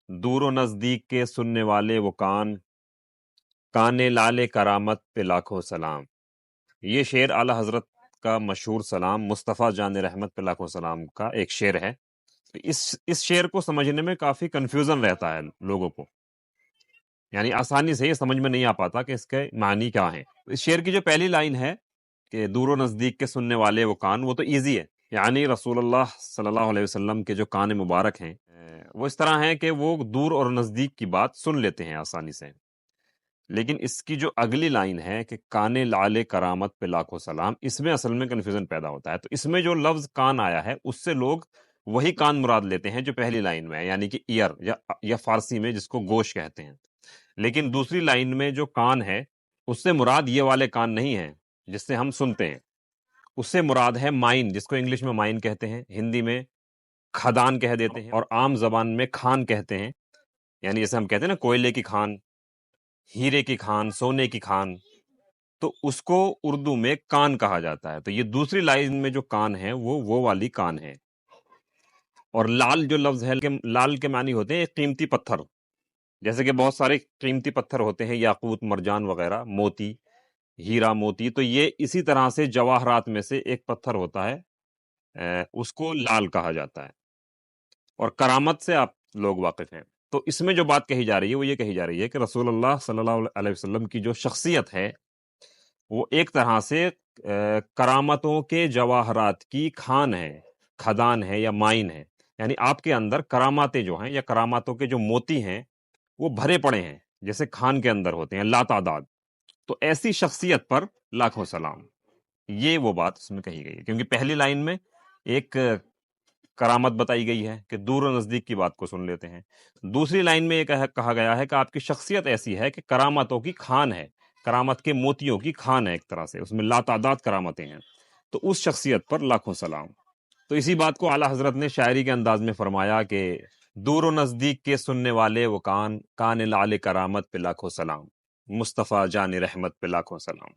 دور و نزدیک کے سننے والے وہ کان لال کرامت پہ لاکھوں سلام۔ یہ شعر اعلیٰ حضرت کا مشہور سلام مصطفیٰ جان رحمت پہ لاکھوں سلام کا ایک شعر ہے۔ اس شعر کو سمجھنے میں کافی کنفیوژن رہتا ہے لوگوں کو، یعنی آسانی سے یہ سمجھ میں نہیں آ پاتا کہ اس کے معنی کیا ہیں۔ اس شعر کی جو پہلی لائن ہے کہ دور و نزدیک کے سننے والے وہ کان، وہ تو ایزی ہے، یعنی رسول اللہ صلی اللہ علیہ وسلم کے جو کان مبارک ہیں وہ اس طرح ہیں کہ وہ دور اور نزدیک کی بات سن لیتے ہیں آسانی سے۔ لیکن اس کی جو اگلی لائن ہے کہ کان لعل کرامت پہ لاکھوں سلام، اس میں اصل میں کنفیوژن پیدا ہوتا ہے۔ تو اس میں جو لفظ کان آیا ہے اس سے لوگ وہی کان مراد لیتے ہیں جو پہلی لائن میں ہے، یعنی کہ ایئر یا فارسی میں جس کو گوش کہتے ہیں۔ لیکن دوسری لائن میں جو کان ہے اس سے مراد یہ والے کان نہیں ہیں جس سے ہم سنتے ہیں، اس سے مراد ہے مائن، جس کو انگلش میں مائن کہتے ہیں، ہندی میں کھدان کہہ دیتے ہیں، اور عام زبان میں کھان کہتے ہیں، یعنی جیسے ہم کہتے ہیں نا کوئلے کی کھان، ہیرے کی کھان، سونے کی کھان، تو اس کو اردو میں کان کہا جاتا ہے۔ تو یہ دوسری لائن میں جو کان ہے وہ والی کان ہے۔ اور لال جو لفظ ہے، لال کے معنی ہوتے ہیں ایک قیمتی پتھر، جیسے کہ بہت سارے قیمتی پتھر ہوتے ہیں، یاقوت، مرجان وغیرہ، موتی، ہیرا موتی، تو یہ اسی طرح سے جواہرات میں سے ایک پتھر ہوتا ہے، اس کو لال کہا جاتا ہے۔ اور کرامت سے آپ لوگ واقف ہیں، تو اس میں جو بات کہی جا رہی ہے وہ یہ کہی جا رہی ہے کہ رسول اللہ صلی اللہ علیہ وسلم کی جو شخصیت ہے وہ ایک طرح سے کرامتوں کے جواہرات کی کھان ہے، کھدان ہے یا مائن ہے، یعنی آپ کے اندر کراماتیں جو ہیں یا کراماتوں کے جو موتی ہیں وہ بھرے پڑے ہیں، جیسے کھان کے اندر ہوتے ہیں لا تعداد۔ تو ایسی شخصیت پر لاکھوں سلام، یہ وہ بات اس میں کہی گئی ہے، کیونکہ پہلی لائن میں ایک کرامت بتائی گئی ہے کہ دور و نزدیک کی بات کو سن لیتے ہیں، دوسری لائن میں یہ کہا گیا ہے کہ آپ کی شخصیت ایسی ہے کہ کرامتوں کی کھان ہے، کرامت کے موتیوں کی کھان ہے، ایک طرح سے اس میں لا تعداد کرامتیں ہیں، تو اس شخصیت پر لاکھوں سلام۔ تو اسی بات کو اعلیٰ حضرت نے شاعری کے انداز میں فرمایا کہ دور و نزدیک کے سننے والے وہ کان لعل کرامت پہ لاکھوں سلام، مصطفیٰ جان رحمت پہ لاکھوں سلام۔